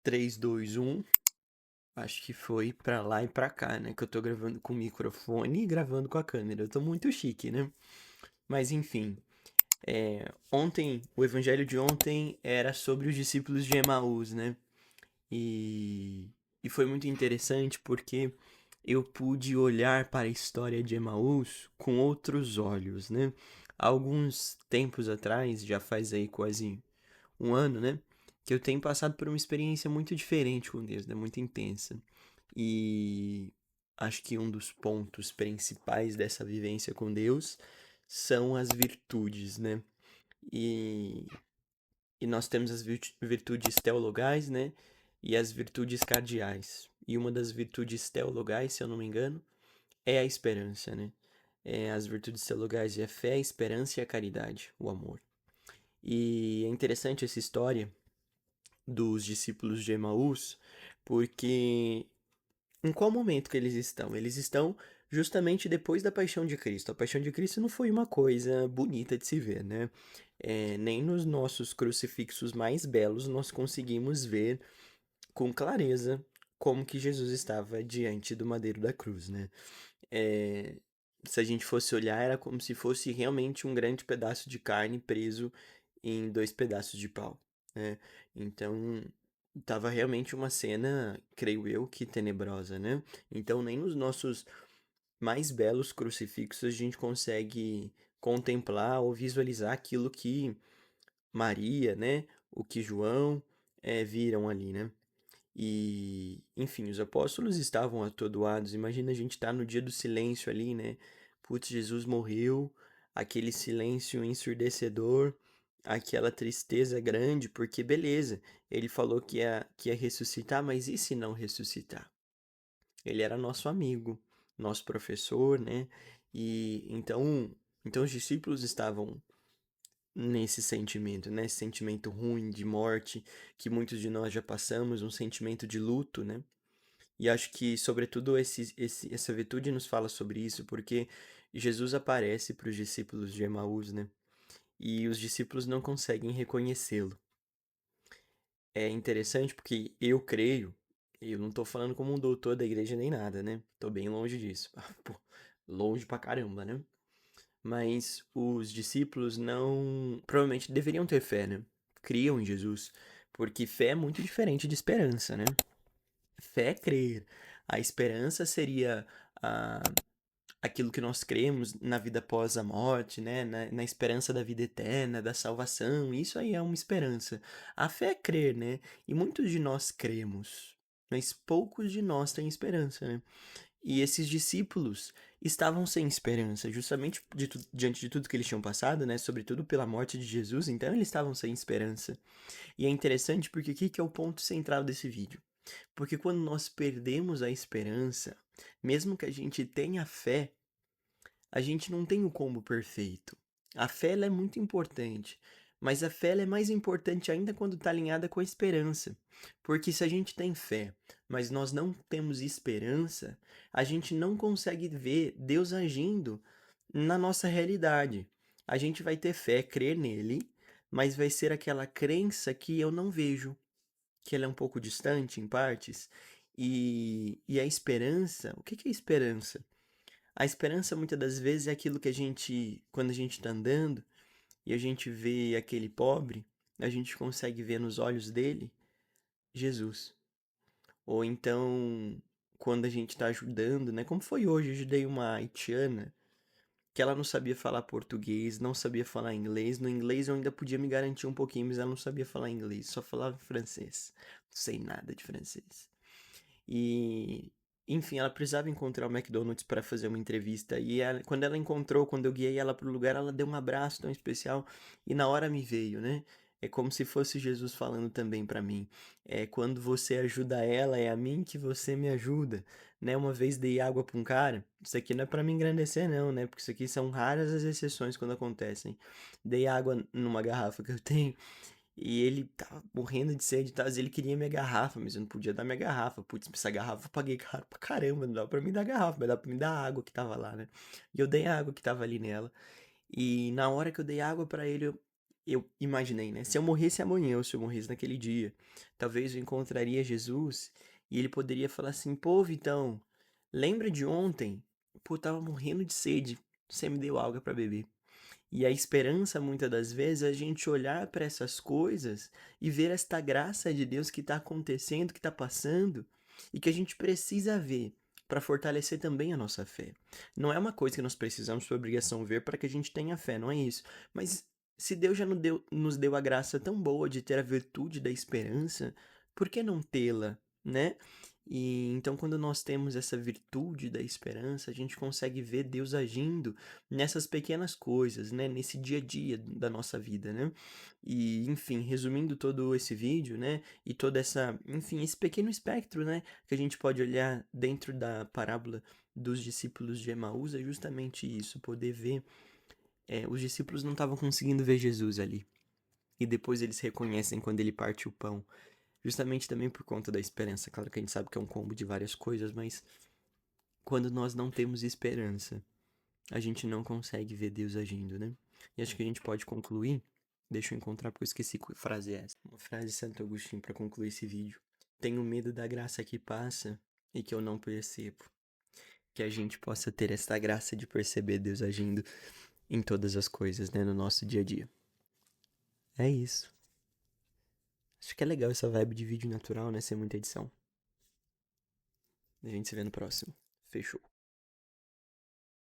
3, 2, 1. Acho que foi pra lá e pra cá, né? Que eu tô gravando com o microfone e gravando com a câmera. Eu tô muito chique, né? Mas enfim, o evangelho de ontem era sobre os discípulos de Emaús, né? E, e foi muito interessante porque eu pude olhar para a história de Emaús com outros olhos, né? Alguns tempos atrás, já faz aí quase um ano, né? Que eu tenho passado por uma experiência muito diferente com Deus, né? Muito intensa. E acho que um dos pontos principais dessa vivência com Deus são as virtudes, né? E, e nós temos as virtudes teologais, né? E as virtudes cardeais. E uma das virtudes teologais, se eu não me engano, é a esperança, né? As virtudes teologais é a fé, a esperança e a caridade, o amor. E é interessante essa história dos discípulos de Emaús, porque em qual momento que eles estão? Eles estão justamente depois da paixão de Cristo. A paixão de Cristo não foi uma coisa bonita de se ver, né? Nem nos nossos crucifixos mais belos nós conseguimos ver com clareza como que Jesus estava diante do madeiro da cruz, né? É, Se a gente fosse olhar, era como se fosse realmente um grande pedaço de carne preso em dois pedaços de pau, né? Então, tava realmente uma cena, creio eu, que tenebrosa, né? Então, nem nos nossos mais belos crucifixos a gente consegue contemplar ou visualizar aquilo que Maria, né? O que João viram ali, né? E, enfim, os apóstolos estavam atordoados. Imagina a gente estar no dia do silêncio ali, né? Putz, Jesus morreu, aquele silêncio ensurdecedor, aquela tristeza grande, porque beleza, ele falou que ia ressuscitar, mas e se não ressuscitar? Ele era nosso amigo, nosso professor, né? E então os discípulos estavam nesse sentimento, né? Esse sentimento ruim de morte que muitos de nós já passamos, um sentimento de luto, né? E acho que, sobretudo, essa virtude nos fala sobre isso, porque Jesus aparece para os discípulos de Emaús, né? E os discípulos não conseguem reconhecê-lo. É interessante porque eu creio, e eu não tô falando como um doutor da igreja nem nada, né? Tô bem longe disso. Pô, longe pra caramba, né? Mas os discípulos não. Provavelmente deveriam ter fé, né? Criam em Jesus. Porque fé é muito diferente de esperança, né? Fé é crer. A esperança seria ah, aquilo que nós cremos na vida após a morte, né? Na esperança da vida eterna, da salvação. Isso aí é uma esperança. A fé é crer, né? E muitos de nós cremos, mas poucos de nós têm esperança, né? E esses discípulos estavam sem esperança, justamente diante de tudo que eles tinham passado, né? Sobretudo pela morte de Jesus, então eles estavam sem esperança. E é interessante porque o que que é o ponto central desse vídeo? Porque quando nós perdemos a esperança, mesmo que a gente tenha fé, a gente não tem o combo perfeito. A fé ela é muito importante, mas a fé ela é mais importante ainda quando está alinhada com a esperança. Porque se a gente tem fé, mas nós não temos esperança, a gente não consegue ver Deus agindo na nossa realidade. A gente vai ter fé, crer nele, mas vai ser aquela crença que eu não vejo, que ela é um pouco distante em partes. E a esperança, o que que é esperança? A esperança muitas das vezes é aquilo que a gente, quando a gente está andando e a gente vê aquele pobre, a gente consegue ver nos olhos dele Jesus. Ou então, quando a gente está ajudando, né? Como foi hoje, eu ajudei uma haitiana que ela não sabia falar português, não sabia falar inglês. No inglês eu ainda podia me garantir um pouquinho, mas ela não sabia falar inglês, só falava francês. Não sei nada de francês. E, enfim, ela precisava encontrar o McDonald's para fazer uma entrevista. E quando ela encontrou, quando eu guiei ela pro lugar, ela deu um abraço tão especial e na hora me veio, né? É como se fosse Jesus falando também para mim. É quando você ajuda ela, é a mim que você me ajuda, né? Uma vez dei água para um cara. Isso aqui não é para me engrandecer não, né? Porque isso aqui são raras as exceções quando acontecem. Dei água numa garrafa que eu tenho e ele tava morrendo de sede e tal, ele queria minha garrafa, mas eu não podia dar minha garrafa. Putz, essa garrafa eu paguei caro pra caramba, não dá pra mim dar garrafa, mas dá pra mim dar a água que tava lá, né? E eu dei a água que tava ali nela. E na hora que eu dei água pra ele, eu imaginei, né? Se eu morresse amanhã ou se eu morresse naquele dia, talvez eu encontraria Jesus e ele poderia falar assim: pô, Vitão, lembra de ontem? Pô, eu tava morrendo de sede, você me deu água pra beber. E a esperança, muitas das vezes, é a gente olhar para essas coisas e ver esta graça de Deus que está acontecendo, que está passando, e que a gente precisa ver para fortalecer também a nossa fé. Não é uma coisa que nós precisamos por obrigação ver para que a gente tenha fé, não é isso. Mas se Deus já nos deu a graça tão boa de ter a virtude da esperança, por que não tê-la, né? E então, quando nós temos essa virtude da esperança, a gente consegue ver Deus agindo nessas pequenas coisas, né, nesse dia a dia da nossa vida, né? E, enfim, resumindo todo esse vídeo, né, e toda essa, enfim, esse pequeno espectro, né, que a gente pode olhar dentro da parábola dos discípulos de Emaús, é justamente isso, poder ver, os discípulos não estavam conseguindo ver Jesus ali. E depois eles reconhecem quando ele parte o pão. Justamente também por conta da esperança. Claro que a gente sabe que é um combo de várias coisas, mas quando nós não temos esperança, a gente não consegue ver Deus agindo, né? E acho que a gente pode concluir. Deixa eu encontrar porque eu esqueci que frase é essa. Uma frase de Santo Agostinho para concluir esse vídeo. Tenho medo da graça que passa e que eu não percebo. Que a gente possa ter essa graça de perceber Deus agindo em todas as coisas, né? No nosso dia a dia. É isso. Acho que é legal essa vibe de vídeo natural, né? Sem muita edição. A gente se vê no próximo. Fechou.